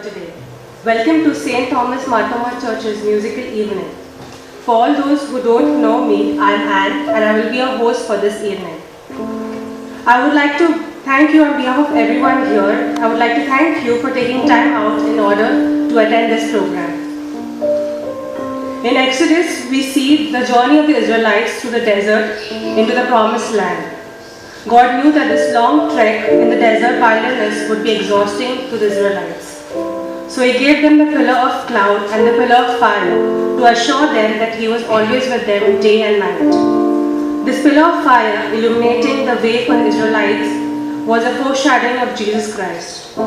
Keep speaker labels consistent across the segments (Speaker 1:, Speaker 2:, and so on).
Speaker 1: today. Welcome to St. Thomas Marthoma Church's musical evening. For all those who don't know me, I'm Anne and I will be your host for this evening. I would like to thank you on behalf of everyone here. I would like to thank you for taking time out in order to attend this program. In Exodus, we see the journey of the Israelites through the desert into the promised land. God knew that this long trek in the desert wilderness would be exhausting to the Israelites. So He gave them the pillar of cloud and the pillar of fire to assure them that He was always with them day and night. This pillar of fire, illuminating the way for the Israelites, was a foreshadowing of Jesus Christ.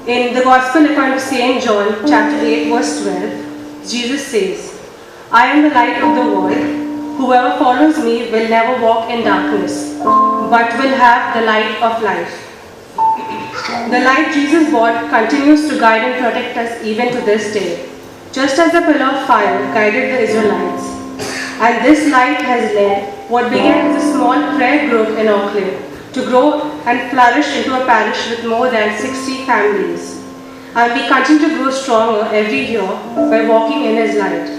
Speaker 1: In the Gospel according to St. John, chapter 8, verse 12, Jesus says, "I am the light of the world. Whoever follows me will never walk in darkness, but will have the light of life." The light Jesus brought continues to guide and protect us even to this day, just as the pillar of fire guided the Israelites. And this light has led what began as a small prayer group in Auckland to grow and flourish into a parish with more than 60 families. And we continue to grow stronger every year by walking in His light.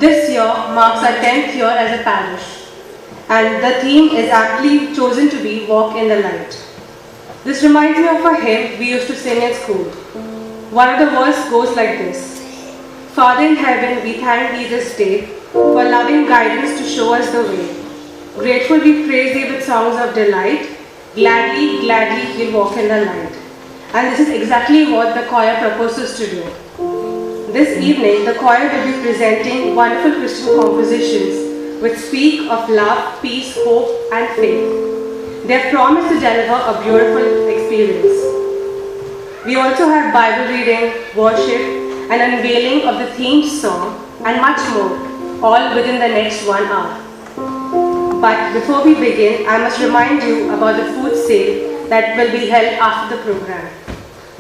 Speaker 1: This year marks our 10th year as a parish, and the theme is aptly chosen to be Walk in the Light. This reminds me of a hymn we used to sing in school. One of the verses goes like this: "Father in heaven, we thank Thee this day for loving guidance to show us the way. Grateful we praise Thee with songs of delight. Gladly, gladly we'll walk in the light." And this is exactly what the choir proposes to do. This evening, the choir will be presenting wonderful Christian compositions which speak of love, peace, hope, and faith. They have promised to deliver a beautiful experience. We also have Bible reading, worship, and unveiling of the theme song, and much more, all within the next 1 hour. But before we begin, I must remind you about the food sale that will be held after the program.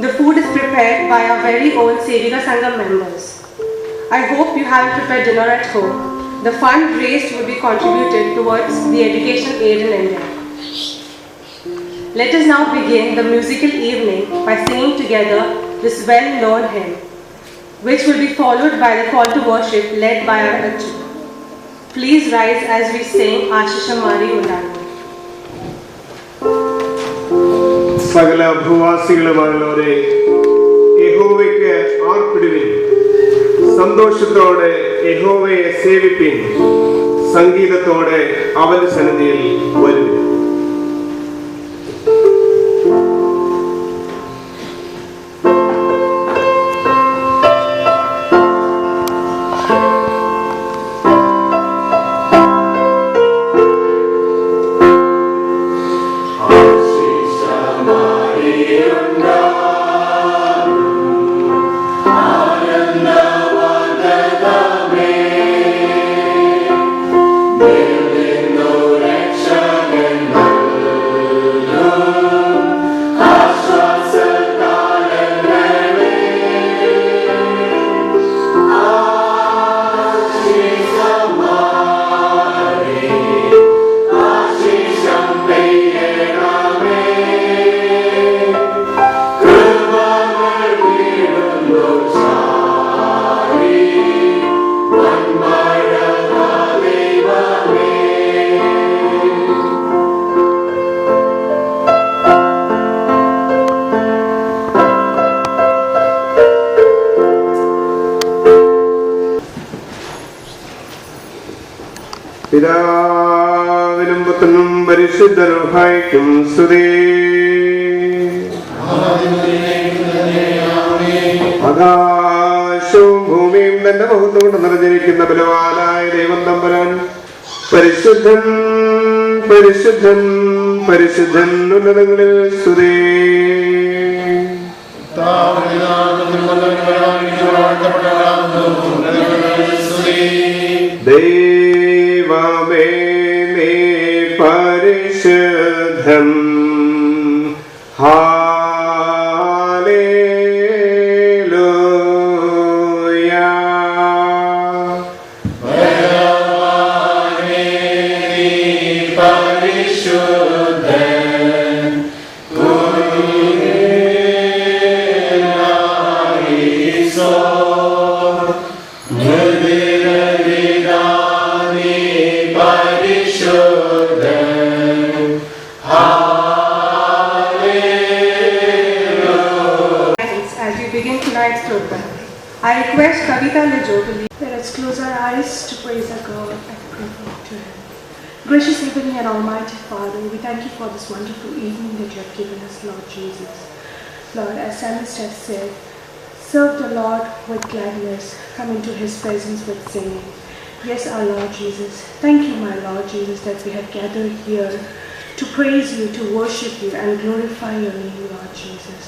Speaker 1: The food is prepared by our very own Sevika Sangam members. I hope you have prepared dinner at home. The fund raised will be contributed towards the education aid in India. Let us now begin the musical evening by singing together this well-known hymn, which will be followed by the call to worship led by our Achu. Please rise as we sing Ashisham-mari Undanu.
Speaker 2: സകല ഭൂവാസികളുമായുള്ളവരെ, യഹോവയ്ക്ക് ആർപ്പിടുവിൻ, സന്തോഷത്തോടെ യഹോവയെ സേവിപ്പിൻ, സംഗീതത്തോടെ അവന്റെ സന്നിധിയിൽ വരുവിൻ. പിതാവിനും പുത്രനും പരിശുദ്ധ റൂഹായ്ക്കും സ്തുതി. ആകാശവും ഭൂമിയും തന്റെ മഹത്വം കൊണ്ട് നിറഞ്ഞിരിക്കുന്ന ബലവാനായ ദൈവം തമ്പുരാൻ പരിശുദ്ധൻ പരിശുദ്ധൻ പരിശുദ്ധൻ ഉന്നതങ്ങളിൽ സ്തുതി. ദൈവമേ നീ പരിശുദ്ധൻ. ഹല്ലേലൂയ. പരിശുദ്ധൻ
Speaker 1: program. I request Kavita Lijo to lead.
Speaker 3: Let us close our eyes to praise our God and pray to Him. Gracious Heavenly and Almighty Father, we thank you for this wonderful evening that you have given us, Lord Jesus. Lord, as Psalmist has said, serve the Lord with gladness, come into His presence with singing. Yes, our Lord Jesus, thank you, my Lord Jesus, that we have gathered here to praise you, to worship you, and glorify your name, Lord Jesus.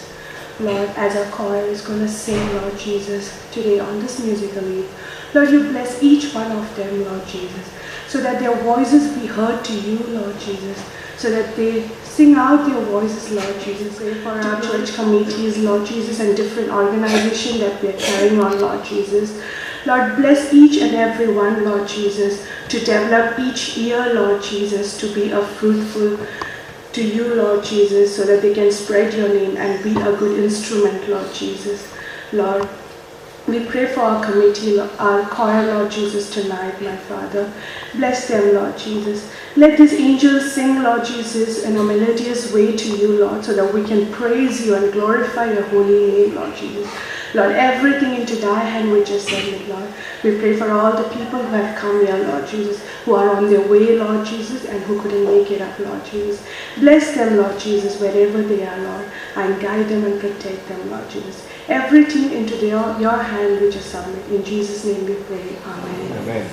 Speaker 3: Lord, as our choir is going to sing, Lord Jesus, today on this musical eve, Lord, you bless each one of them, Lord Jesus, so that their voices be heard to you, Lord Jesus, so that they sing out their voices, Lord Jesus, for our church committees, Lord Jesus, and different organizations that we are carrying on, Lord Jesus. Lord, bless each and every one, Lord Jesus, to develop each year, Lord Jesus, to be a fruitful to you, Lord Jesus, so that they can spread your name and be a good instrument, Lord Jesus. Lord, we pray for our committee, our choir, Lord Jesus, tonight, my Father. Bless them, Lord Jesus. Let these angels sing, Lord Jesus, in a melodious way to you, Lord, so that we can praise you and glorify your holy name, Lord Jesus. Lord, everything into thy hand we just submit, Lord. We pray for all the people who have come here, Lord Jesus, who are on their way, Lord Jesus, and who couldn't make it up, Lord Jesus. Bless them, Lord Jesus, wherever they are, Lord, and guide them and protect them, Lord Jesus. Everything into your hand we just submit. In Jesus' name we pray. Amen.
Speaker 2: Amen.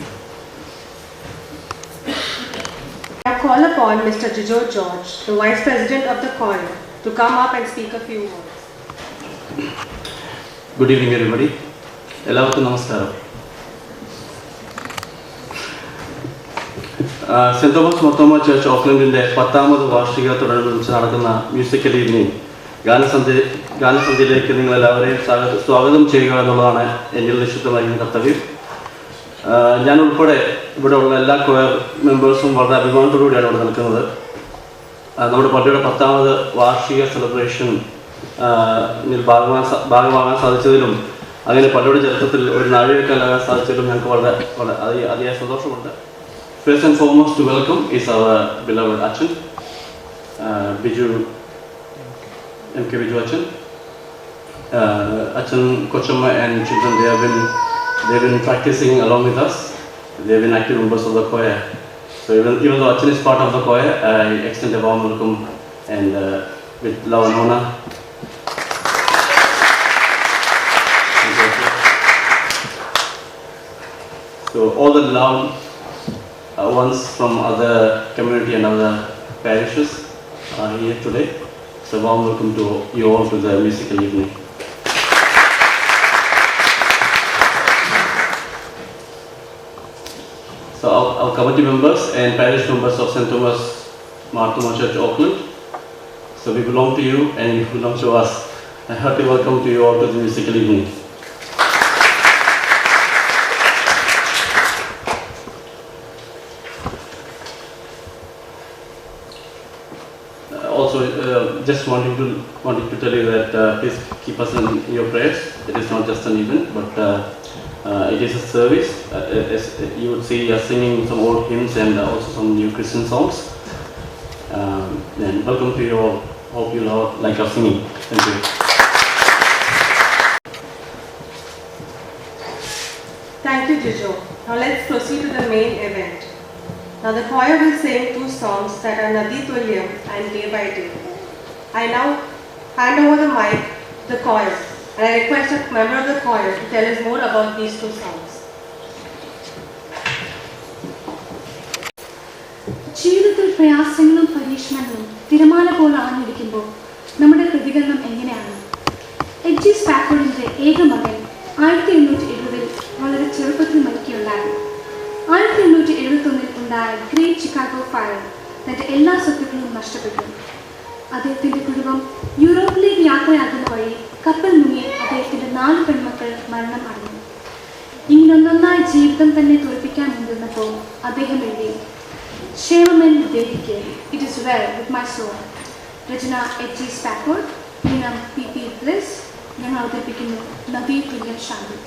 Speaker 1: I call upon Mr. Jijo George, the Vice President of the choir, to come up and speak a few words.
Speaker 4: Good evening, everybody. എല്ലാവർക്കും നമസ്കാരം. Saint Thomas Mar Thoma church ഓക്ലൻഡിൻ്റെ 10ാമത് വാർഷികത്തോടനുബന്ധിച്ച് നടക്കുന്ന musical evening ഗാനസന്ധ്യയിലേക്ക് നിങ്ങളെല്ലാവരെയും സ്വാഗതം ചെയ്യുക എന്നുള്ളതാണ് എന്നിൽ നിശ്ചിതമായിരിക്കുന്ന കർത്തവ്യം. ഞാൻ ഉൾപ്പെടെ ഇവിടെ ഉള്ള എല്ലാ കൊയർ മെമ്പേഴ്സും വളരെ അഭിമാനത്തോടുകൂടിയാണ് ഇവിടെ നിൽക്കുന്നത്. നമ്മുടെ പള്ളിയുടെ 10ാമത് വാർഷിക സെലിബ്രേഷൻ ഭാഗമാകാൻ സാധിച്ചതിലും അങ്ങനെ പള്ളിയുടെ ചരിത്രത്തിൽ ഒരു നാഴികക്കല്ലാകാൻ സാധിച്ചതിലും ഞങ്ങൾക്ക് വളരെ അതിയായ സന്തോഷമുണ്ട്. First and foremost to welcome is our beloved Achan, Biju, MK Biju Achan. Achan, Kochama and children, they've been practicing along with us. They've been active members of the choir. So even though Achan is part of the choir, I extend a warm welcome and with love and honor. So all the loved ones from other community and other parishes are here today. So warm welcome to you all to the musical evening. So our committee members and parish members of St. Thomas Martoma Church, Auckland. So we belong to you and you belong to us. A hearty welcome to you all to the musical evening. Also, just wanting to tell you that please keep us in your prayers. It is not just an event, but it is a service. As you would see us singing some old hymns and also some new Christian songs. And welcome to you all. Hope you all like our singing. Thank you.
Speaker 1: Thank you, Jijo. Now let's proceed to the main event. Now the choir will sing 2 songs that are Nadi Tulyam and Day by Day. I now hand over the mic to the choir and I request a member of the choir to tell us more about these 2 songs.
Speaker 3: ജീവിതത്തിൽ പ്രയാസങ്ങളും പരീക്ഷണങ്ങളും തിരമാല പോലെ ആഞ്ഞടിക്കുമ്പോൾ നമ്മുടെ പ്രതികരണം എങ്ങനെയാണ്? എഡ്ജി സ്പാഫോർഡിൻ്റെ ഏക മകൻ 1870 വളരെ ചെറുപ്പത്തിൽ മരിക്കുകയുണ്ടായി. 1871 ഉണ്ടായ ഗ്രേറ്റ് ചിക്കാഗോ ഫയർ തൻ്റെ എല്ലാ സ്വത്തുക്കളും നഷ്ടപ്പെട്ടു. അദ്ദേഹത്തിൻ്റെ കുടുംബം യൂറോപ്പിലേക്ക് യാത്രയാകുന്ന വഴി കപ്പൽ മുങ്ങി അദ്ദേഹത്തിൻ്റെ 4 പെൺമക്കൾ മരണം അടഞ്ഞു. ഇങ്ങനൊന്നൊന്നായി ജീവിതം തന്നെ തുറപ്പിക്കാൻ മുതിർന്നപ്പോൾ അദ്ദേഹം എഴുതി, ക്ഷേമമെൻ ദേഹിക്ക്, it is well with my soul. രചന എച്ച് ജി സ്പാഫോർഡ്, ഈണം പി പി ബ്ലിസ്. ഞങ്ങൾ അവതരിപ്പിക്കുന്നു നദി തുല്യം ശാന്തി.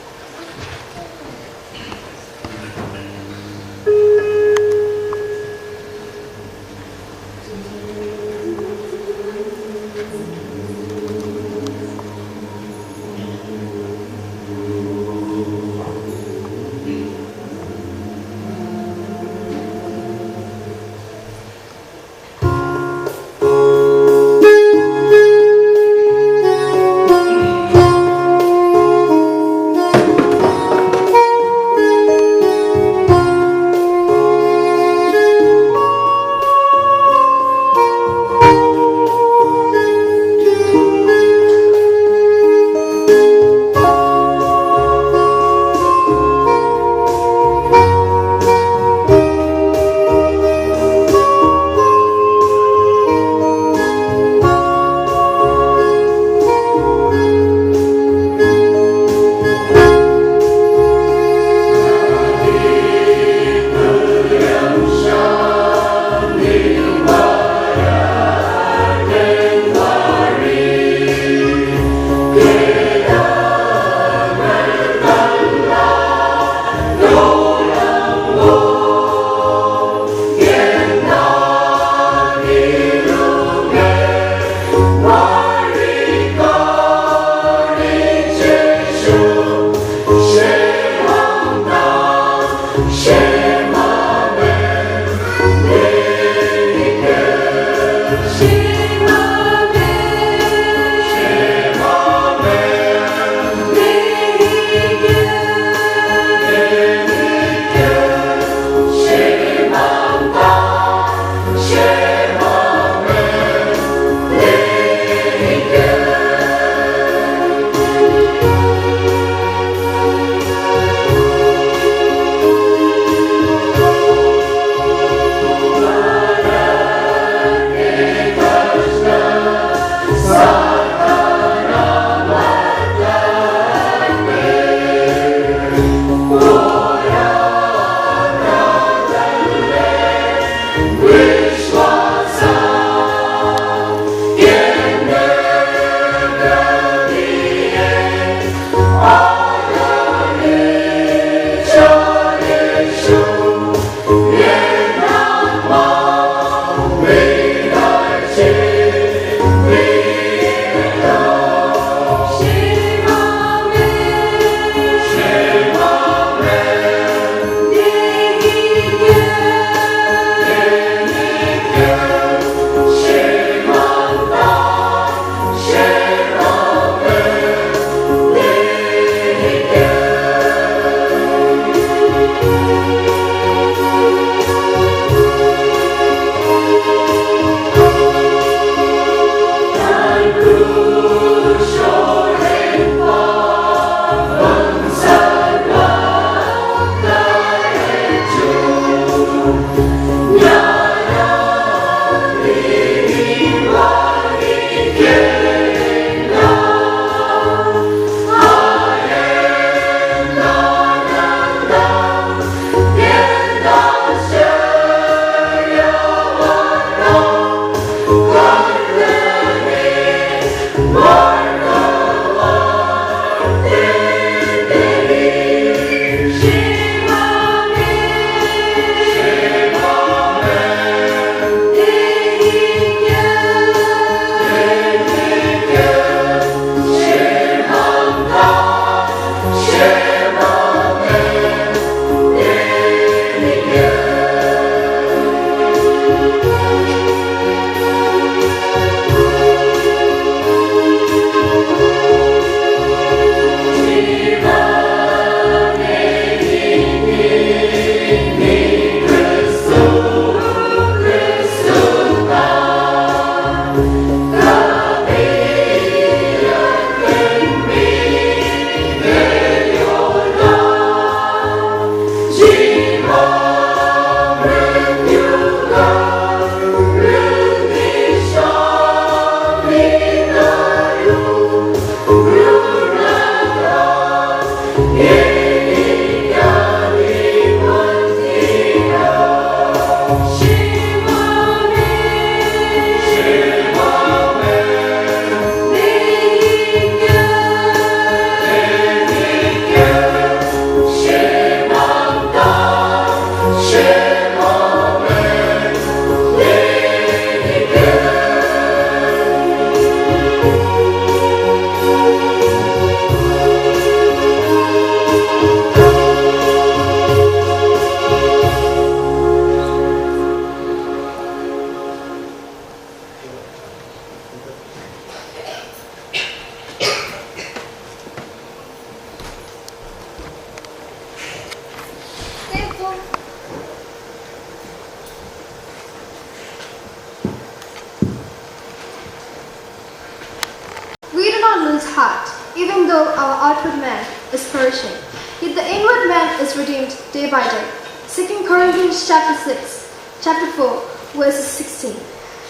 Speaker 5: heart, even though our outward man is perishing, yet the inward man is redeemed day by day. 2 Corinthians chapter 4, verses 16.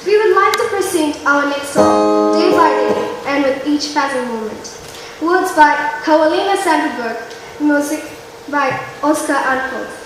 Speaker 5: We would like to present our next song, Day by Day, and with each passing moment. Words by Carolina Sandberg, music by Oscar Anfeld.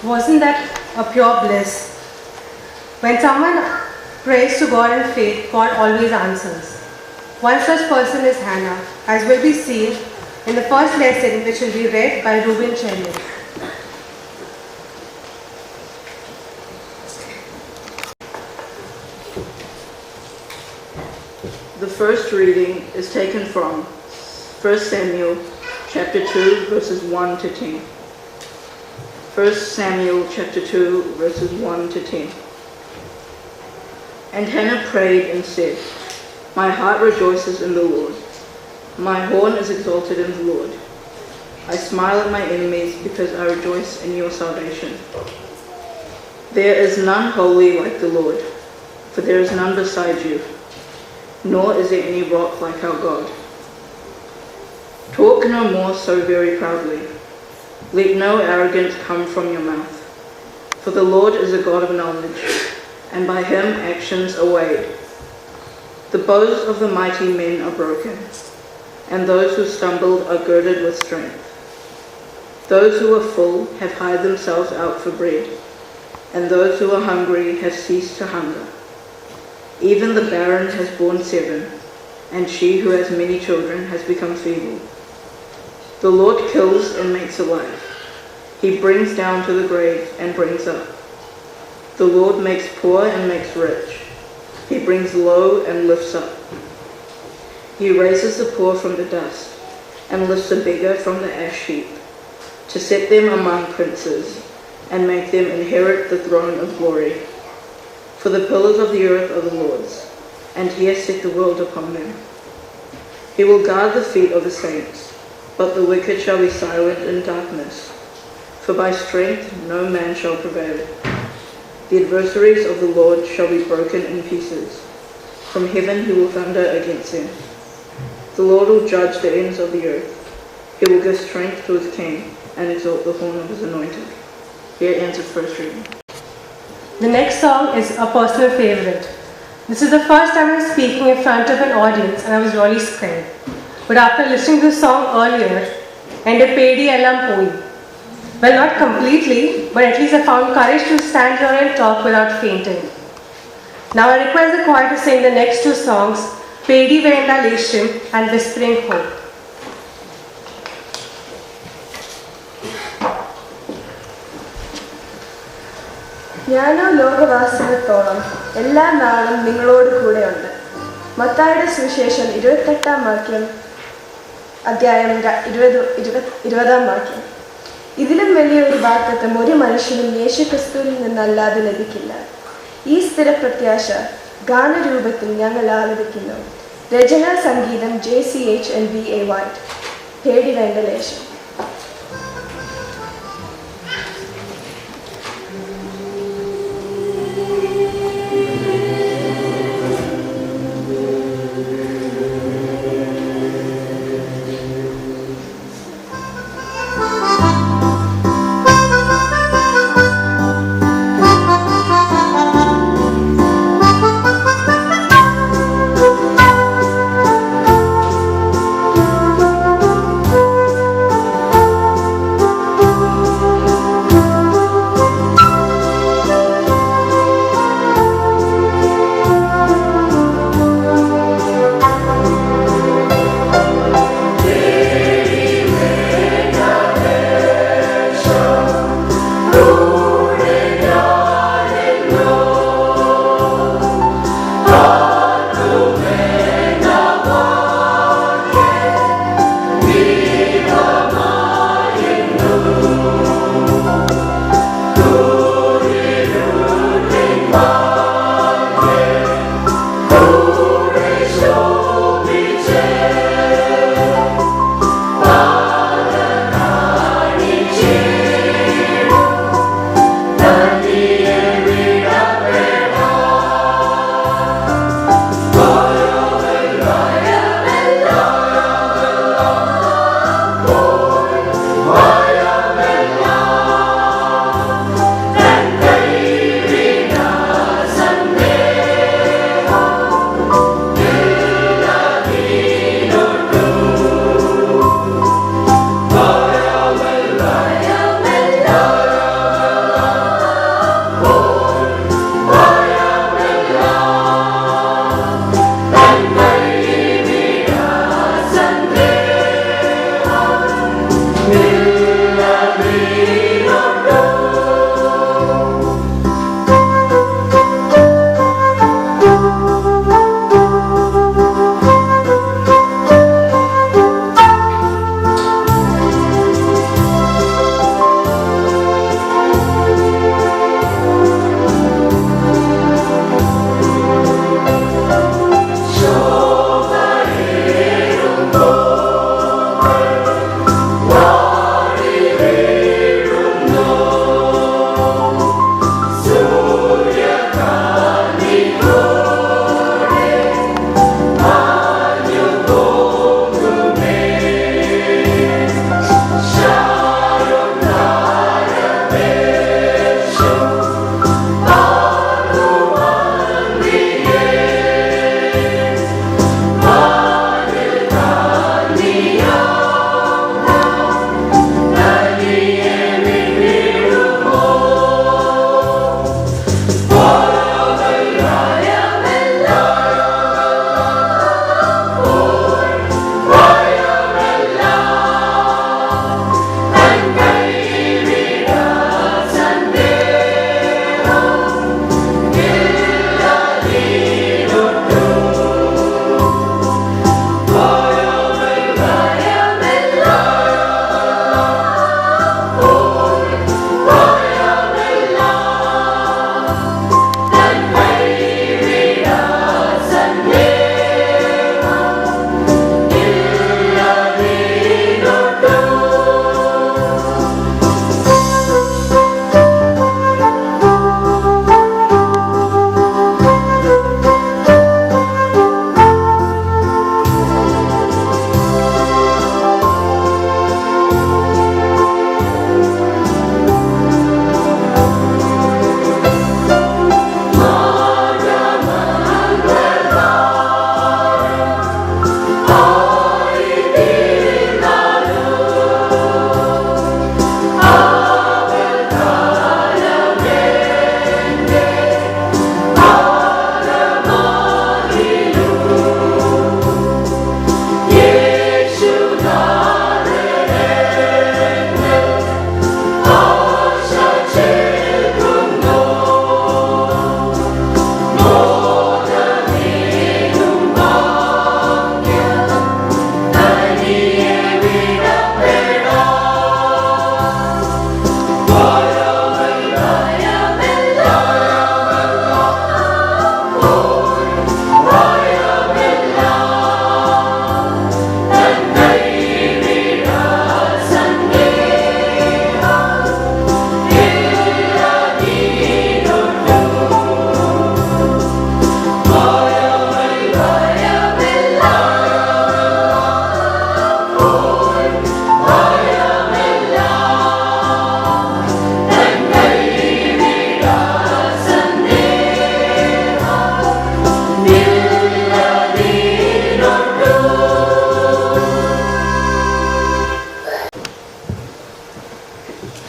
Speaker 1: Wasn't that a pure bliss? When someone prays to God in faith, God always answers. One such person is Hannah, as will be seen in the first lesson, which will be read by Ruben Chelly.
Speaker 6: The first reading is taken from 1 Samuel chapter 2 verses 1 to 10. 1 Samuel chapter 2 verses 1 to 10. And Hannah prayed and said, My heart rejoices in the Lord. My horn is exalted in the Lord. I smile at my enemies because I rejoice in your salvation. There is none holy like the Lord, for there is none beside you, nor is there any rock like our God. Talk no more so very proudly. Let no arrogance come from your mouth. For the Lord is a God of knowledge, and by him actions are weighed. The bows of the mighty men are broken, and those who stumbled are girded with strength. Those who are full have hired themselves out for bread, and those who are hungry have ceased to hunger. Even the barren has borne 7, and she who has many children has become feeble. The Lord kills and makes alive. He brings down to the grave and brings up. The Lord makes poor and makes rich. He brings low and lifts up. He raises the poor from the dust and lifts the beggar from the ash heap, to set them among princes and make them inherit the throne of glory. For the pillars of the earth are the Lord's, and he has set the world upon them. He will guard the feet of the saints, but the wicked shall be silent in darkness. For by strength no man shall prevail. The adversaries of the Lord shall be broken in pieces. From heaven he will thunder against them. The Lord will judge the ends of the earth. He will give strength to his king and exalt the horn of his anointed. Here ends the first reading.
Speaker 1: The next song is a personal favorite. This is the first time I'm speaking in front of an audience and I was really scared. But after listening to the song earlier, and a Pedi Ellam Poi. Well, not completely, but at least I found courage to stand here and talk without fainting. Now I request the choir to sing the next 2 songs, Pedi Venda Leshim and Whispering Hope.
Speaker 7: ഞാനോ ലോകവാസനത്തോളം എല്ലാ നാളും നിങ്ങളോട് കൂടെയുണ്ട്. മത്തായിയുടെ സുവിശേഷം 28 അധ്യായം 20 വാക്യം. ഇതിലും വലിയൊരു വാഗ്ദത്തം ഒരു മനുഷ്യനും യേശുക്രിസ്തുവിൽ നിന്നല്ലാതെ ലഭിക്കില്ല. ഈ സ്ഥിരപ്രത്യാശ ഗാനരൂപത്തിൽ ഞങ്ങൾ ആലപിക്കുന്നു. രചനാ സംഗീതം JCH and VA White. പേടി വേണ്ട ലേശം.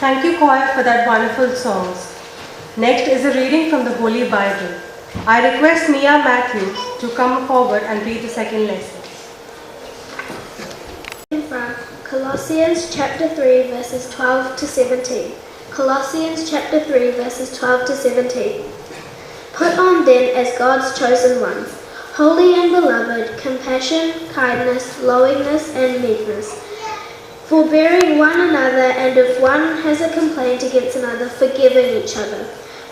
Speaker 1: Thank you, choir, for that wonderful songs. Next is a reading from the Holy Bible. I request Mia Matthew to come forward and read the second lesson.
Speaker 8: From Colossians chapter 3 verses 12 to 17. Colossians chapter 3 verses 12 to 17. Put on then as God's chosen ones, holy and beloved, compassion, kindness, lowliness, and meekness, forbearing one another, and if one has a complaint against another, forgiving each other.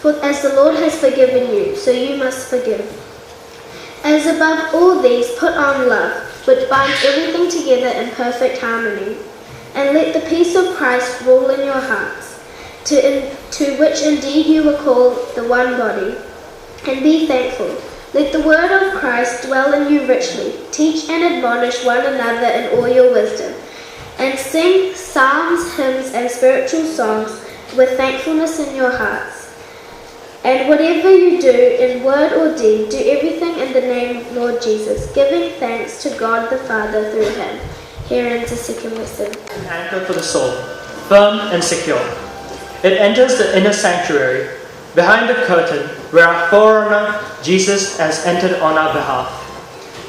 Speaker 8: For as the Lord has forgiven you, so you must forgive. As above all these, put on love, which binds everything together in perfect harmony. And let the peace of Christ rule in your hearts, to which indeed you were called the one body. And be thankful. Let the word of Christ dwell in you richly. Teach and admonish one another in all your wisdom. And sing psalms, hymns, and spiritual songs with thankfulness in your hearts. And whatever you do, in word or deed, do everything in the name of Lord Jesus, giving thanks to God the Father through him. Here ends the second lesson.
Speaker 9: An anchor for the soul, firm and secure. It enters the inner sanctuary, behind the curtain, where our forerunner, Jesus, has entered on our behalf.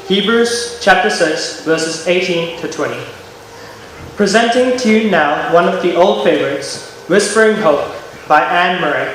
Speaker 9: Hebrews chapter 6, verses 18 to 20. Presenting to you now one of the old favorites, Whispering Hope by Anne Murray.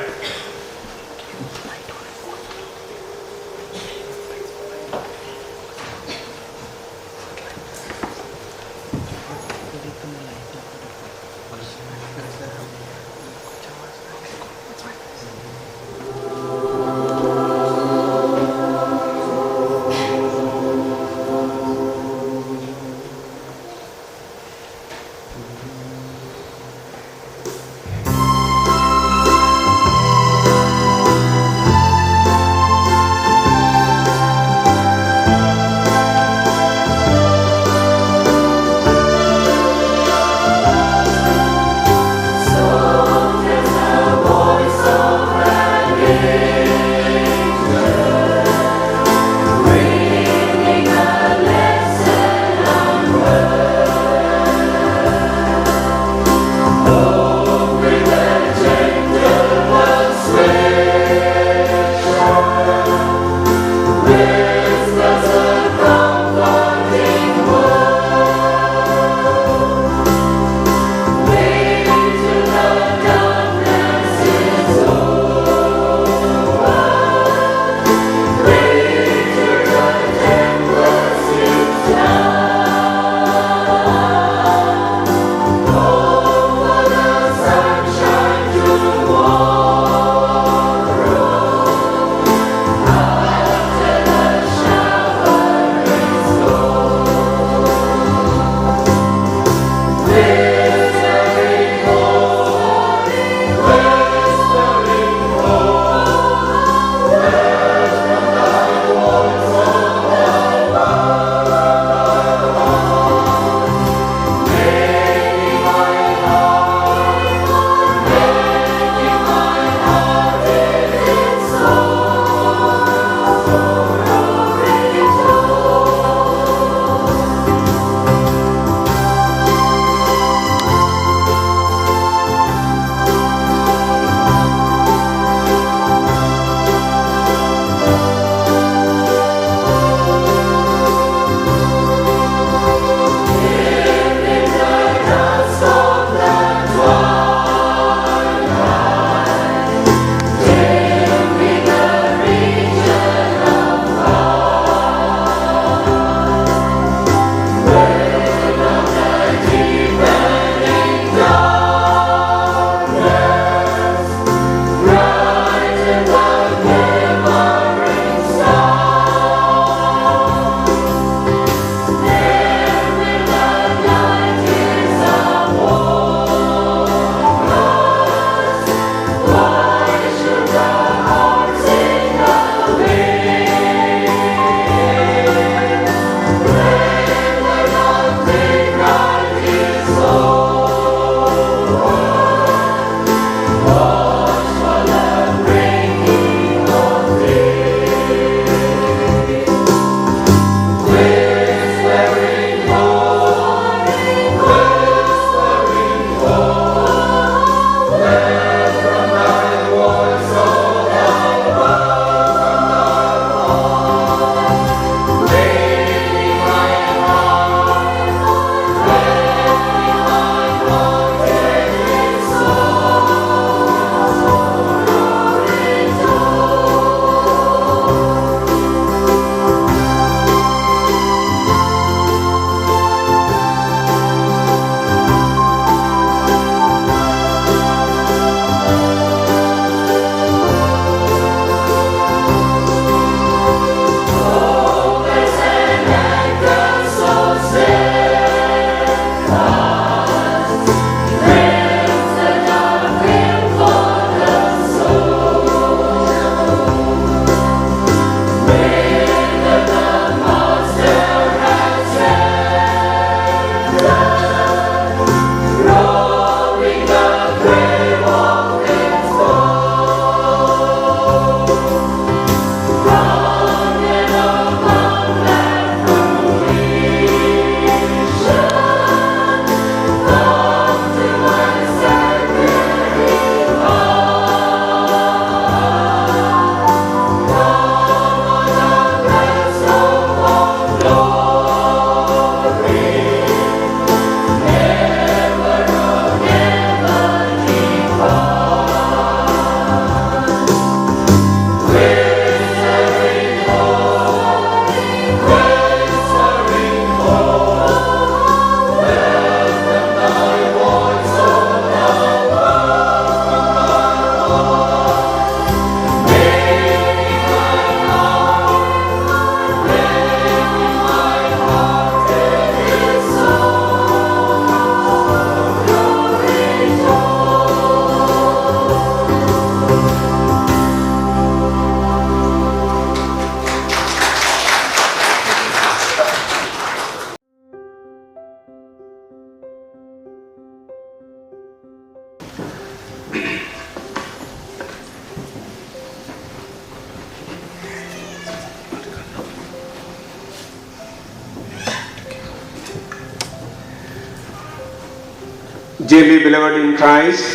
Speaker 2: Dearly beloved in Christ,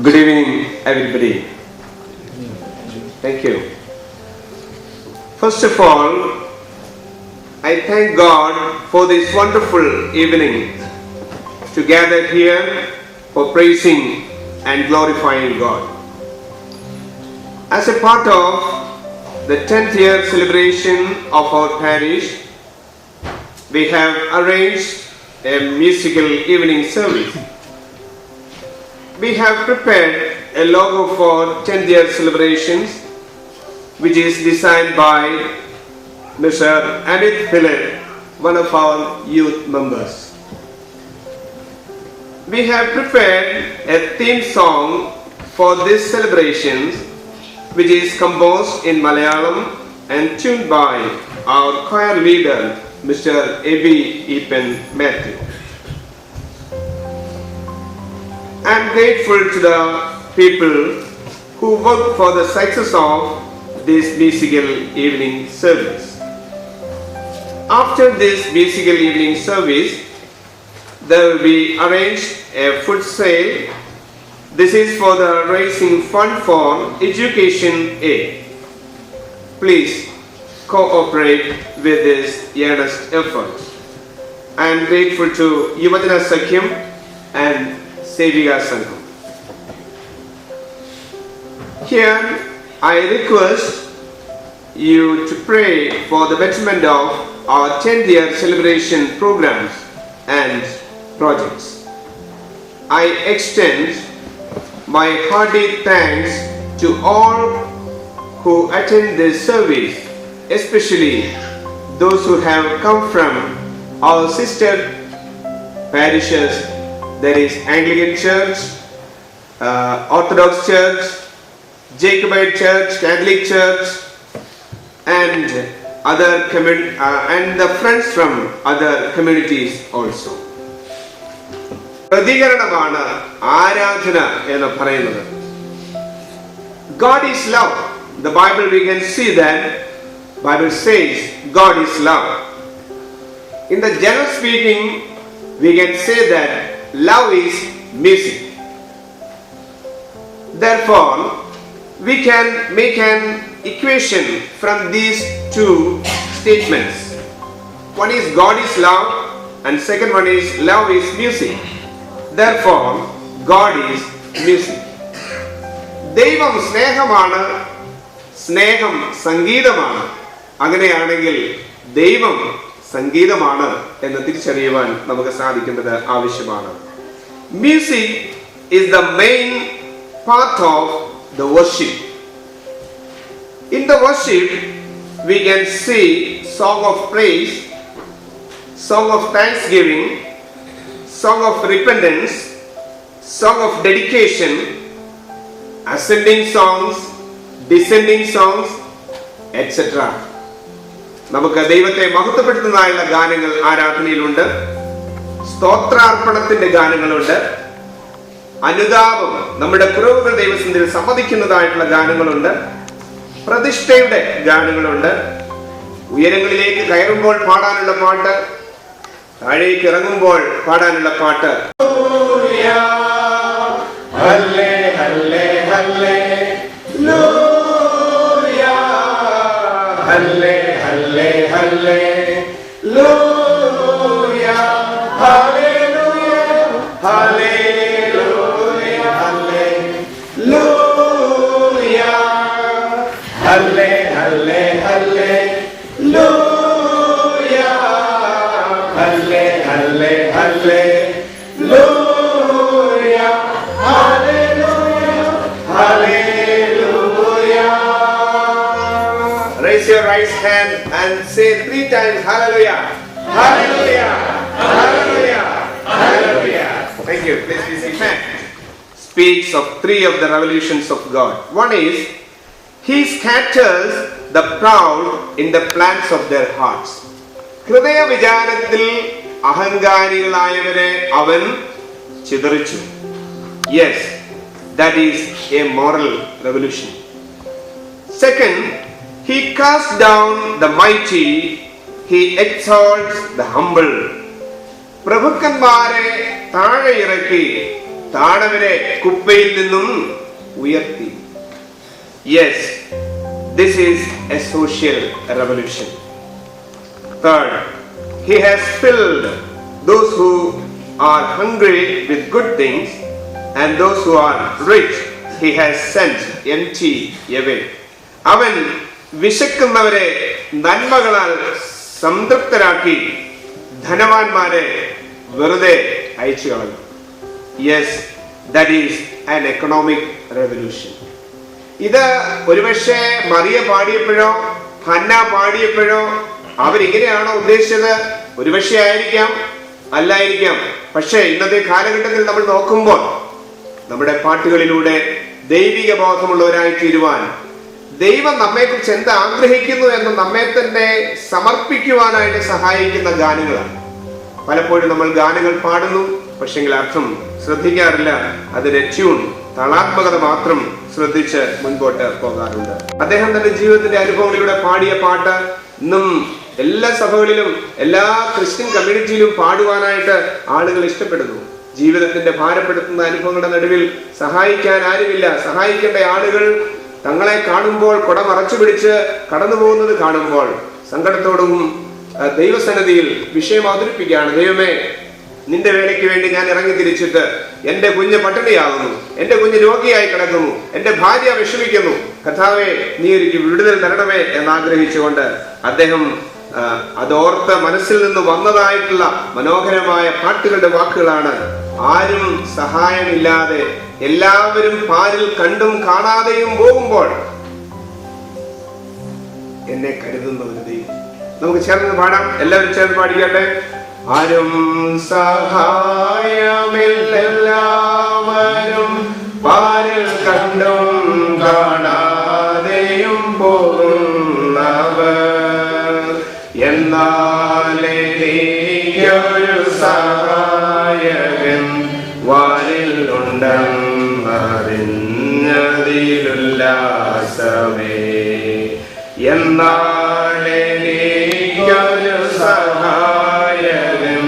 Speaker 2: good evening everybody. Thank you. First of all, I thank God for this wonderful evening to gather here for praising and glorifying God. As a part of the 10th year celebration of our parish, we have arranged a musical evening service. We have prepared a logo for 10th year celebrations, which is designed by Mr. Amit Philip, one of our youth members. We have prepared a theme song for these celebrations, which is composed in Malayalam and tuned by our choir leader, Mr. A.B. Epen Matthew. I am grateful to the people who worked for the success of this musical evening service. After this musical evening service, there will be arranged a food sale. This is for the raising fund for Education Aid. Please cooperate with this earnest effort. I am grateful to Yuvajana Sakyam and Sevika Sangham. Here I request you to pray for the betterment of our 10th year celebration programs and projects. I extend my hearty thanks to all who attend this service, especially those who have come from our sister parishes, that is Anglican Church, Orthodox Church, Jacobite Church, Catholic Church, and and the friends from other communities also. പ്രതികരണമാണ് ആരാധന എന്ന് പറയുന്നത്. God is love. The Bible we can see that Bible says God is love. In the general speaking, we can say that love is music. Therefore, we can make an equation from these two statements. One is God is love, and second one is love is music. Therefore, God is music. ദൈവം സ്നേഹമാണ്, സ്നേഹം സംഗീതമാണ്. അങ്ങനെയാണെങ്കിൽ ദൈവം സംഗീതമാണ് എന്ന് തിരിച്ചറിയുവാൻ നമുക്ക് സാധിക്കേണ്ടത് ആവശ്യമാണ്. Music is the main part of the worship. In the worship, we can see song of praise, song of thanksgiving, song of repentance, song of dedication, ascending songs, descending songs, etc. നമുക്ക് ദൈവത്തെ മഹത്വപ്പെടുത്തുന്നതായുള്ള ഗാനങ്ങൾ ആരാധനയിലുണ്ട്, സ്തോത്രാർപ്പണത്തിന്റെ ഗാനങ്ങളുണ്ട്, അനുതാപം നമ്മുടെ കുറവുകൾ ദൈവസന്നിധിയിൽ സമ്മതിക്കുന്നതായിട്ടുള്ള ഗാനങ്ങളുണ്ട്, പ്രതിഷ്ഠയുടെ ഗാനങ്ങളുണ്ട്, ഉയരങ്ങളിലേക്ക് കയറുമ്പോൾ പാടാനുള്ള പാട്ട്, താഴേക്ക് ഇറങ്ങുമ്പോൾ പാടാനുള്ള പാട്ട്. Hallelujah. Raise your right hand and say 3 times Hallelujah. Hallelujah. Hallelujah. Hallelujah. Thank you. Please be seated. Speaks of 3 of the revolutions of God. One is, He scatters the proud in the plans of their hearts. ഹൃദയ വിചാരത്തിൽ അഹങ്കാരികളായവരെ അവൻ ചിതറിച്ചു. Yes, that is a moral revolution. Second, He casts down the mighty, He exalts the humble. പ്രഭുക്കന്മാരെ താഴെ ഇറക്കി താഴവരെ കുപ്പയിൽ നിന്നും ഉയർത്തി. Yes, this is a social revolution. Third, He has filled those who are hungry with good things, and those who are rich He has sent empty away. അവൻ വിശക്കുന്നവരെ നന്മകളാൽ സംതൃപ്തരാക്കി ധനവാന്മാരെ വെറുതെ അയച്ചു കളഞ്ഞു. Yes, that is an economic revolution. ഇത് ഒരുപക്ഷെ Mariya പാടിയപ്പോഴോ Hannah പാടിയപ്പോഴോ അവരിങ്ങനെയാണോ ഉദ്ദേശിച്ചത്? ഒരുപക്ഷെ ആയിരിക്കാം, അല്ലായിരിക്കാം. പക്ഷേ ഇന്നത്തെ കാലഘട്ടത്തിൽ നമ്മൾ നോക്കുമ്പോൾ നമ്മുടെ പാട്ടുകളിലൂടെ ദൈവിക ബോധമുള്ളവരായി തീരുവാൻ, ദൈവം നമ്മെക്കുറിച്ച് എന്ത് ആഗ്രഹിക്കുന്നു എന്ന് നമ്മെ തന്നെ സമർപ്പിക്കുവാനായിട്ട് സഹായിക്കുന്ന ഗാനങ്ങളാണ്. പലപ്പോഴും നമ്മൾ ഗാനങ്ങൾ പാടുന്നു, പക്ഷെങ്കിൽ അർത്ഥം ശ്രദ്ധിക്കാറില്ല. അതിന്റെ ട്യൂൺ, താളാത്മകത മാത്രം ശ്രദ്ധിച്ച് മുൻപോട്ട് പോകാറുണ്ട്. അദ്ദേഹം തന്റെ ജീവിതത്തിന്റെ അനുഭവങ്ങളിലൂടെ പാടിയ പാട്ട് ഇന്നും എല്ലാ സഭകളിലും എല്ലാ ക്രിസ്ത്യൻ കമ്മ്യൂണിറ്റിയിലും പാടുവാനായിട്ട് ആളുകൾ ഇഷ്ടപ്പെടുന്നു. ജീവിതത്തിന്റെ ഭാരപ്പെടുത്തുന്ന അനുഭവങ്ങളുടെ നടുവിൽ സഹായിക്കാൻ ആരുമില്ല. സഹായിക്കേണ്ട ആളുകൾ തങ്ങളെ കാണുമ്പോൾ കുട മറച്ചു പിടിച്ച് കടന്നു പോകുന്നത് കാണുമ്പോൾ സങ്കടത്തോടും ദൈവസന്നിധിയിൽ വിഷയം അവതരിപ്പിക്കുകയാണ്. ദൈവമേ, നിന്റെ വേലയ്ക്ക് വേണ്ടി ഞാൻ ഇറങ്ങി തിരിച്ചിട്ട് എന്റെ കുഞ്ഞ് പട്ടിണിയാകുന്നു, എന്റെ കുഞ്ഞ് രോഗിയായി കിടക്കുന്നു, എന്റെ ഭാര്യ വിഷമിക്കുന്നു. കർത്താവേ, നീ എനിക്ക് വിടുതൽ തരണമേ എന്നാഗ്രഹിച്ചുകൊണ്ട് അദ്ദേഹം അതോർത്ത് മനസ്സിൽ നിന്ന് വന്നതായിട്ടുള്ള മനോഹരമായ പാട്ടുകളുടെ വാക്കുകളാണ്. ആരും സഹായമില്ലാതെ എല്ലാവരും പാരിൽ കണ്ടും കാണാതെയും പോകുമ്പോൾ എന്നെ കരുതുന്ന ഒരു ദൈവം. നമുക്ക് ചേർന്ന് പാടാം. എല്ലാവരും ചേർന്ന് പാടിക്കട്ടെ. ആരും സഹായമില്ലെല്ലാവരും പാരിൽ കണ്ടും കാണാതെയും പോകുന്നവർ, എന്നാലെനിക്കൊരു സഹായകൻ വാനിൽ ഉണ്ടെന്നറിഞ്ഞതിലുല്ലാസമേ. എന്നാലെനിക്കൊരു സഹായകൻ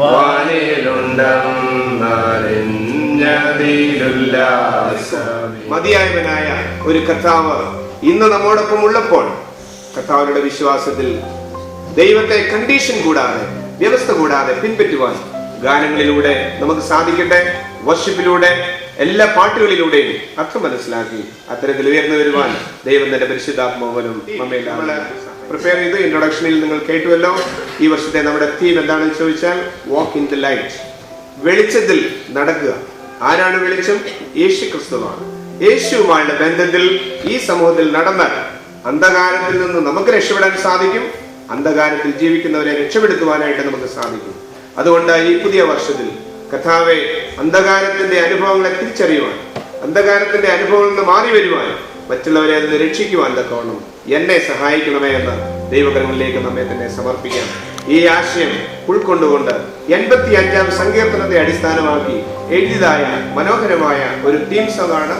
Speaker 2: വാനിലുണ്ടെന്നറിഞ്ഞതിലുല്ലാസമേ. മതിയായവനായ ഒരു കർത്താവ് ഇന്ന് നമ്മോടൊപ്പം ഉള്ളപ്പോൾ കർത്താവിന്റെ വിശ്വാസത്തിൽ ദൈവത്തെ കണ്ടീഷൻ കൂടാതെ, വ്യവസ്ഥ കൂടാതെ പിൻപറ്റുവാൻ ഗാനങ്ങളിലൂടെ നമുക്ക് സാധിക്കട്ടെ. വർഷിപ്പിലൂടെ, എല്ലാ പാട്ടുകളിലൂടെയും അർത്ഥം മനസ്സിലാക്കി അത്തരത്തിൽ ഉയർന്നു വരുവാൻ ദൈവം തന്റെ പരിശുദ്ധാത്മാവനും പ്രിപ്പയർ ചെയ്തു. ഇൻട്രൊഡക്ഷനിൽ നിങ്ങൾ കേട്ടുവല്ലോ. ഈ വർഷത്തെ നമ്മുടെ തീം എന്താണെന്ന് ചോദിച്ചാൽ വാക്ക് ഇൻ ദി ലൈറ്റ്. വെളിച്ചത്തിൽ നടക്കുക. ആരാണ് വെളിച്ചം? യേശു ക്രിസ്തുവാണ്. യേശുവുമായുള്ള ബന്ധത്തിൽ ഈ സമൂഹത്തിൽ നടന്നാൽ അന്ധകാരത്തിൽ നിന്ന് നമുക്ക് രക്ഷപ്പെടാൻ സാധിക്കും. അന്ധകാരത്തിൽ ജീവിക്കുന്നവരെ രക്ഷപ്പെടുത്തുവാനായിട്ട് നമുക്ക് സാധിക്കും. അതുകൊണ്ട് ഈ പുതിയ വർഷത്തിൽ കർത്താവേ, അന്ധകാരത്തിന്റെ അനുഭവങ്ങളെ തിരിച്ചറിയുവാൻ, അന്ധകാരത്തിന്റെ അനുഭവങ്ങളിൽ നിന്ന് മാറി വരുവാൻ, മറ്റുള്ളവരെ അതിന് രക്ഷിക്കുവാൻ തക്കവണ്ണം എന്നെ സഹായിക്കണമേ എന്ന് ദൈവകരങ്ങളിലേക്ക് നമ്മെ തന്നെ സമർപ്പിക്കാം. ഈ ആശയം ഉൾക്കൊണ്ടുകൊണ്ട് 85-ാം സങ്കീർത്തനത്തെ അടിസ്ഥാനമാക്കി എഴുതിയതായ മനോഹരമായ ഒരു തീം സോങ്ങാണ്.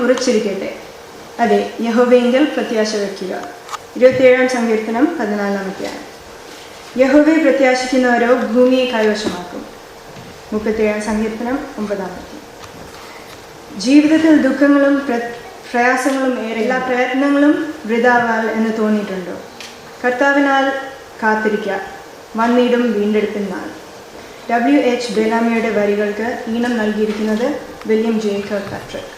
Speaker 10: ഉറച്ചിരിക്കട്ടെ. അതെ, യഹോവയെങ്കിൽ പ്രത്യാശ വയ്ക്കുക. 27 സങ്കീർത്തനം 14. യഹോവയെ പ്രത്യാശിക്കുന്നവരോ ഭൂമിയെ കൈവശമാക്കും. 37 സങ്കീർത്തനം 9. ജീവിതത്തിൽ ദുഃഖങ്ങളും പ്രയാസങ്ങളും ഏറെ, എല്ലാ പ്രയത്നങ്ങളും വൃഥാവാൽ എന്ന് തോന്നിയിട്ടുണ്ടോ? കർത്താവിനാൽ കാത്തിരിക്കുക, വന്നിടും വീണ്ടെടുപ്പിൻ നാൾ. WH ബെലാമിയുടെ വരികൾക്ക് ഈണം നൽകിയിരിക്കുന്നത് William J Kirkpatrick.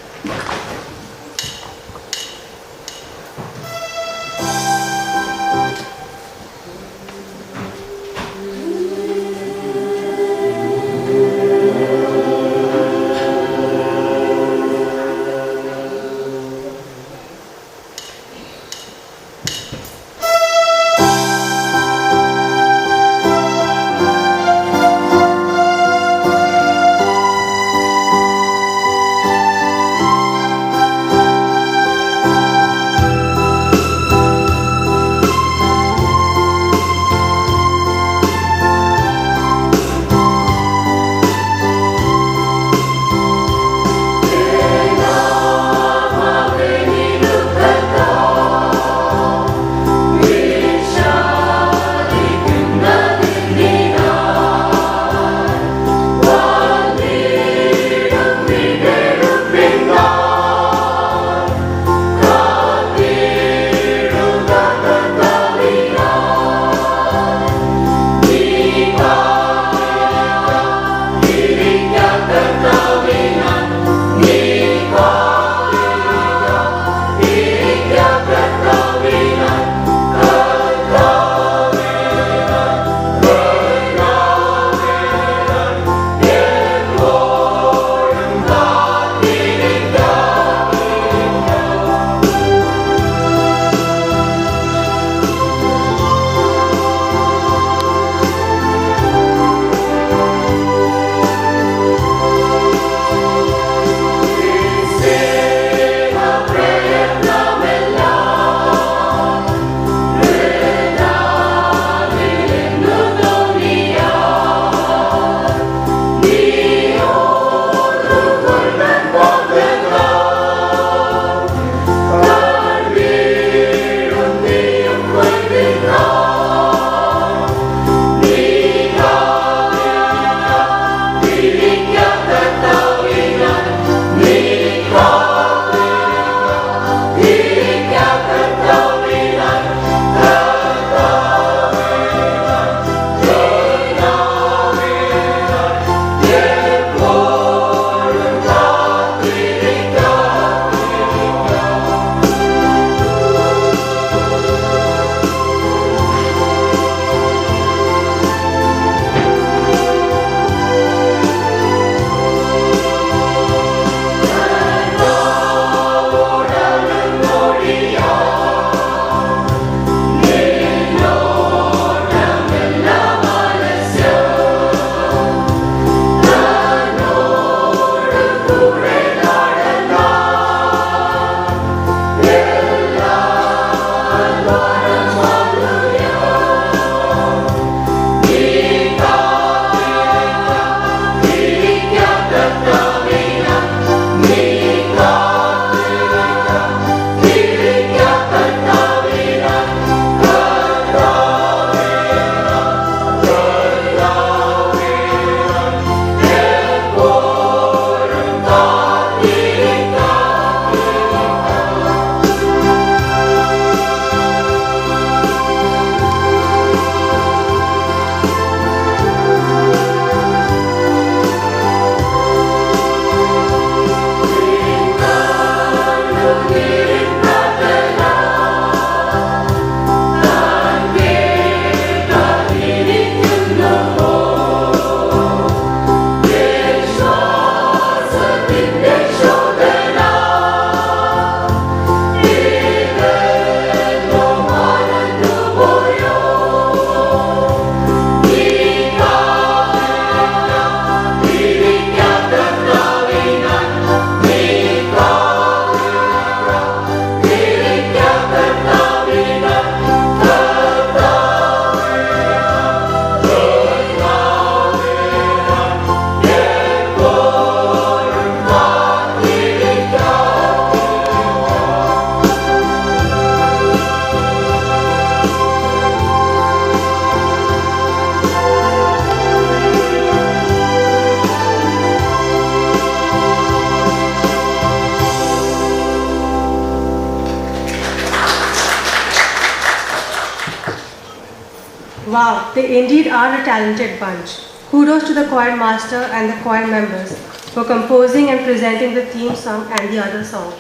Speaker 1: Wow, they indeed are a talented bunch. Kudos to the choir master and the choir members for composing and presenting the theme song and the other songs.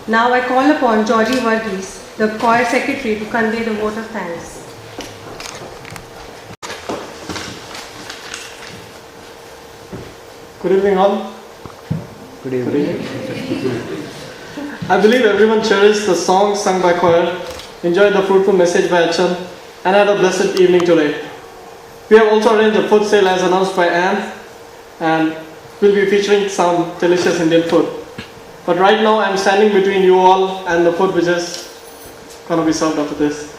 Speaker 1: Now I call upon Georgie Varghese, the choir secretary, to convey the vote of thanks.
Speaker 11: Good evening all.
Speaker 12: Good evening.
Speaker 11: I believe everyone cherished the songs sung by choir, enjoyed the fruitful message by Achan, and had a blessed evening today. We have also arranged a food sale as announced by Anne, and we'll be featuring some delicious Indian food. But right now I'm standing between you all and the food which is going to be served after this.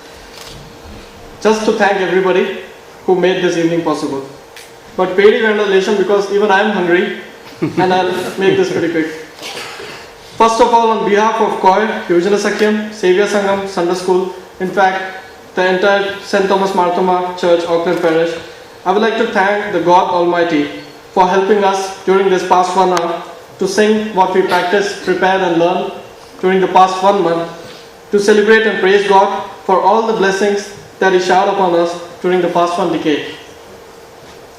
Speaker 11: Just to thank everybody who made this evening possible. But Pedi Vandalation because even I am hungry and I'll make this pretty quick. First of all, on behalf of choir, Yojana Sakyam, Savior Sangam, Sunday School, in fact, the entire St. Thomas Marthoma Church, Auckland Parish, I would like to thank the God Almighty for helping us during this past 1 hour to sing what we practiced, prepared and learned during the past 1 month, to celebrate and praise God for all the blessings that He showered upon us during the past 1 decade.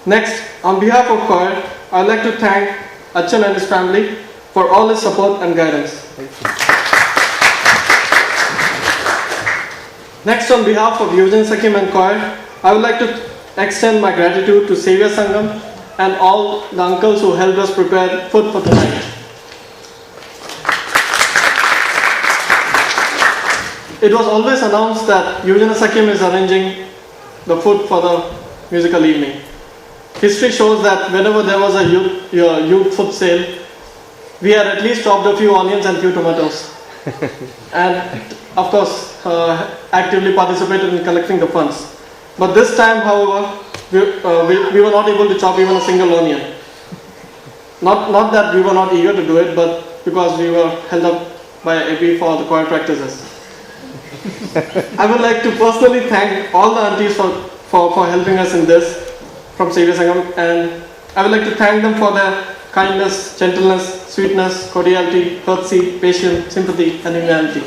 Speaker 11: Next, on behalf of choir, I would like to thank Achan and his family for all his support and guidance. Next, on behalf of Eugene Sakim and choir, I would like to extend my gratitude to Savior Sangam and all the uncles who helped us prepare food for tonight. It was always announced that Eugene Sakim is arranging the food for the musical evening. History shows that whenever there was a youth food sale, we had at least chopped a few onions and few tomatoes. And of course, actively participated in collecting the funds. But this time, however, we were not able to chop even a single onion. Not that we were not eager to do it, but because we were held up by AP for the choir practices. I would like to personally thank all the aunties for helping us in this from Savior Sangam, and I would like to thank them for their kindness, gentleness, sweetness, cordiality, courtesy, patience, sympathy and humanity.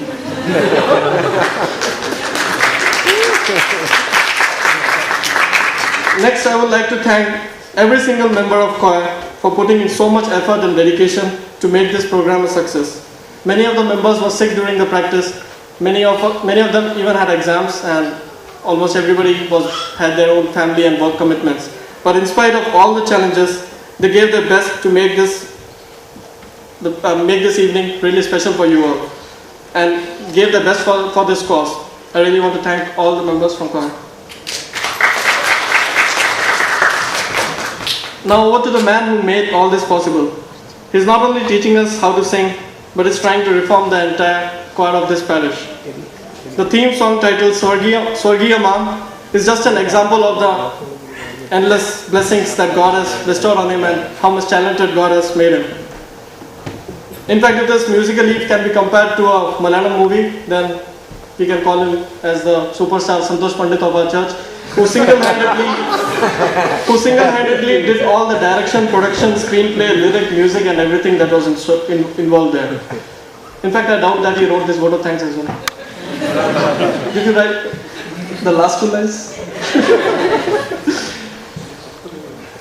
Speaker 11: Next, I would like to thank every single member of choir for putting in so much effort and dedication to make this program a success. Many of the members were sick during the practice. Many of them even had exams, and almost everybody had their own family and work commitments. But in spite of all the challenges, they gave their best to make this evening really special for you all, and gave their best for this cause. I really want to thank all the members from choir. Now over to the man who made all this possible. He's not only teaching us how to sing, but is trying to reform the entire choir of this parish. The theme song titled Swargiya Mam is just an example of the endless blessings that God has bestowed on him and how much talented God has made him. In fact, if this musical lead can be compared to a Malayalam movie, then we can call him as the superstar Santosh Pandit of our church, who single-handedly did all the direction, production, screenplay, lyric, music and everything that was involved there. In fact, I doubt that he wrote this vote of thanks as well. Did you write the last 2 lines?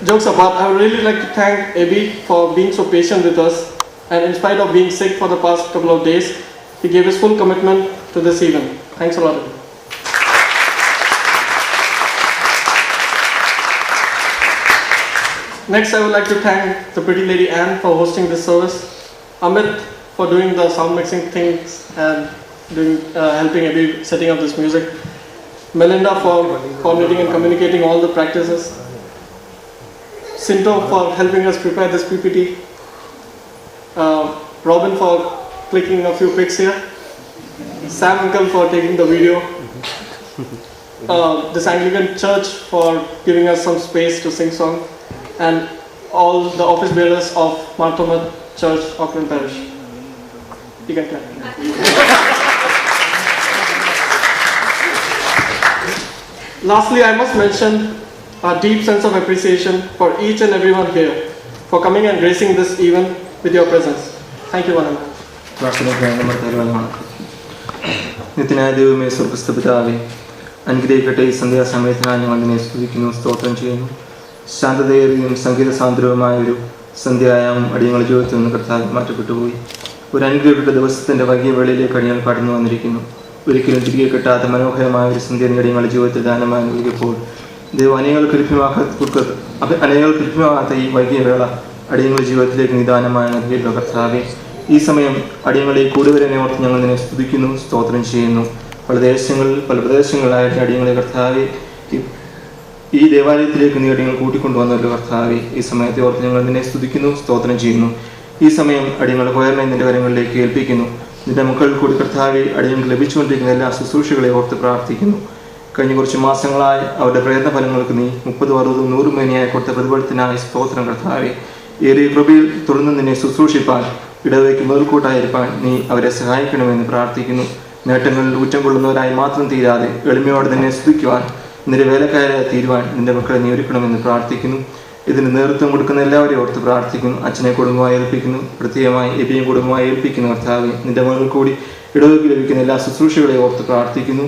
Speaker 11: Jokes apart, I would really like to thank Abhi for being so patient with us, and in spite of being sick for the past couple of days, he gave his full commitment to this event. Thanks a lot, Abhi. Next, I would like to thank the pretty lady Anne for hosting this service, Amit for doing the sound mixing things and helping Abhi setting up this music, Melinda for coordinating and communicating all the practices, Sinto for helping us prepare this PPT, Robin for clicking a few pics here, Sam Uncle for taking the video, this Anglican Church for giving us some space to sing song, and all the office bearers of Marthoma Church, Auckland Parish. You can clap. Lastly, I must mention a deep sense of appreciation for each and everyone here for coming and gracing this event with your presence. Thank you, Vanna.
Speaker 12: नित्यनाय देव में स्वर्गस्थ पितावे അനുഗ്രഹിക്കട്ടെ. ഈ സന്ധ്യാസമയത്തിനായി ഞങ്ങൾ നിന്നെ സ്തുതിക്കുന്നു, സ്തോത്രം ചെയ്യുന്നു. ശാന്തതയേറിയും സംഗീത സാന്ദ്രവുമായൊരു സന്ധ്യായാമം അടിയങ്ങളുടെ ജീവിതത്തിൽ നിന്ന് കർത്താവ് മാറ്റപ്പെട്ടുപോയി. ഒരു അനുഗ്രഹിക്കപ്പെട്ട ദിവസത്തിൻ്റെ വൈകിയ വേളയിലേക്ക് അടിയങ്ങൾ കടന്നു വന്നിരിക്കുന്നു. ഒരിക്കലും തിരികെ കിട്ടാത്ത മനോഹരമായ ഒരു സന്ധ്യ അടിയങ്ങളുടെ ജീവിതത്തിൽ ദാനമായി നൽകിയപ്പോൾ ദൈവം അനേകൾക്ക് ലഭ്യമാകാത്ത ഈ വൈകിയ വേള അടിയങ്ങളുടെ ജീവിതത്തിലേക്ക് നിദാനമായി നൽകിയല്ലോ കർത്താവെ. ഈ സമയം അടിയങ്ങളെ കൂടുതൽ ഓർത്ത് ഞങ്ങൾ നിന്നെ സ്തുതിക്കുന്നു, സ്തോത്രം ചെയ്യുന്നു. പല പ്രദേശങ്ങളിലായിട്ട് അടിയങ്ങളെ കർത്താവെ ഈ ദേവാലയത്തിലേക്ക് നീ അടിയങ്ങൾ കൂട്ടിക്കൊണ്ടുവന്നല്ലോ കർത്താവെ. ഈ സമയത്തെ ഓർത്ത് ഞങ്ങൾ നിന്നെ സ്തുതിക്കുന്നു, സ്തോത്രം ചെയ്യുന്നു. ഈ സമയം അടിയങ്ങളുടെ കൊയറിനെ നിന്റെ കാര്യങ്ങളിലേക്ക് ഏൽപ്പിക്കുന്നു. നിന്റെ മക്കൾ കൂടി കർത്താവെ അടിയങ്ങൾക്ക് ലഭിച്ചുകൊണ്ടിരിക്കുന്ന എല്ലാ ശുശ്രൂഷകളെ ഓർത്ത് പ്രാർത്ഥിക്കുന്നു. കഴിഞ്ഞ കുറച്ച് മാസങ്ങളായി അവരുടെ പ്രയത്ന ഫലങ്ങൾക്ക് നീ 30, 60, 100 മേനിയായി കൊടുത്ത പ്രതിഫലത്തിനായി സ്തോത്രം കർത്താവെ. ഏറിയ കൃപയിൽ തുടർന്ന് നിന്നെ ശുശ്രൂഷിപ്പാൻ ഇടവയ്ക്ക് മുതൽക്കൂട്ടായിരിക്കാൻ നീ അവരെ സഹായിക്കണമെന്ന് പ്രാർത്ഥിക്കുന്നു. നേട്ടങ്ങളിൽ ഊറ്റം കൊള്ളുന്നവരായി മാത്രം തീരാതെ എളിമയോടെ നിന്നെ സ്തുതിക്കുവാൻ നിന്റെ വേലക്കാരായി തീരുവാൻ നിന്റെ മക്കളെ നീ ഒരുക്കണമെന്ന് പ്രാർത്ഥിക്കുന്നു. ഇതിന് നേതൃത്വം കൊടുക്കുന്ന എല്ലാവരെയും ഓർത്ത് പ്രാർത്ഥിക്കുന്നു. അച്ഛനെ കുടുംബമായി ഏൽപ്പിക്കുന്നു, പ്രത്യേകമായി എബിയും കുടുംബമായി ഏൽപ്പിക്കുന്നു കർത്താവെ. നിന്റെ മകൾ കൂടി ഇടവയ്ക്ക് ലഭിക്കുന്ന എല്ലാ ശുശ്രൂഷകളെ ഓർത്ത് പ്രാർത്ഥിക്കുന്നു.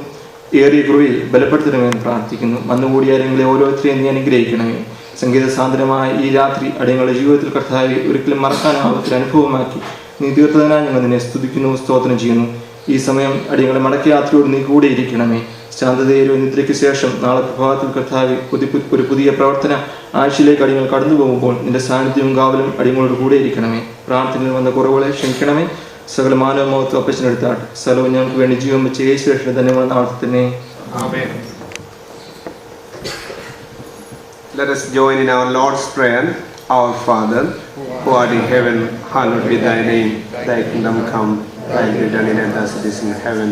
Speaker 12: ഏറിയ കൃപയിൽ ബലപ്പെടുത്തണമെന്ന് പ്രാർത്ഥിക്കുന്നു. വന്നുകൂടിയ ആരെങ്കിലും ഓരോരുത്തരെയും നീ അനുഗ്രഹിക്കണമേ. സംഗീത സാന്ദ്രമായ ഈ രാത്രി അടിയങ്ങളുടെ ജീവിതത്തിൽ കർത്താവെ ഒരിക്കലും മറക്കാനാവാത്തൊരു അനുഭവമാക്കി നീ തീർത്തതിനാൽ ഞങ്ങൾ നിന്നെ സ്തുതിക്കുന്നു, സ്തോത്രം ചെയ്യുന്നു. ഈ സമയം അടിയങ്ങളുടെ മടക്ക യാത്രയോട് നീ കൂടെ ഇരിക്കണമേ. ശാന്തതയിലോ നിദ്രയ്ക്ക് ശേഷം നാളെ പ്രഭാതത്തിൽ കർത്താവെ ഒരു പുതിയ പ്രവർത്തന ആഴ്ചയിലേക്ക് അടിയങ്ങൾ കടന്നു പോകുമ്പോൾ നിന്റെ സാന്നിധ്യവും കാവലും അടിയങ്ങളോട് കൂടെ ഇരിക്കണമേ. പ്രാർത്ഥനയിൽ വന്ന കുറവുകളെ ക്ഷമിക്കണമേ. സകല മാനവ മഹത്വം അപ്പച്ചനെടുത്താട്ട് സ്ഥലവും ഞങ്ങൾക്ക് വേണ്ടി ജീവൻ വെച്ച് യേശുവിന്റെ ധന്യമായ നാളത്തിൽ തന്നെ.
Speaker 2: Amen. Let us join in our Lord's Prayer. Our Father, who art in heaven, hallowed be thy name. Thy kingdom come, thy will be done in earth as it is in heaven.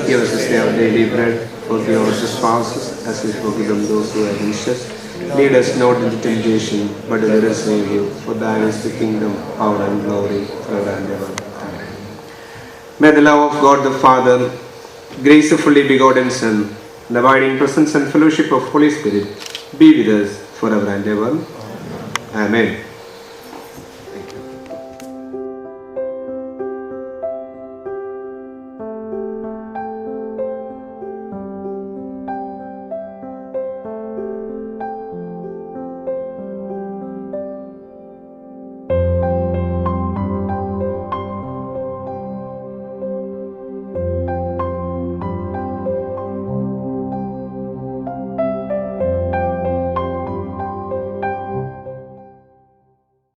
Speaker 2: Give us this day our daily bread. Forgive our trespasses as we forgive them those who have against us. Lead us not into temptation, but deliver us from evil. For thine is the kingdom, power and glory, forever and ever. Amen. May the love of God the Father, grace of fully begotten Son, and abiding presence and fellowship of Holy Spirit be with us forever and ever. Amen.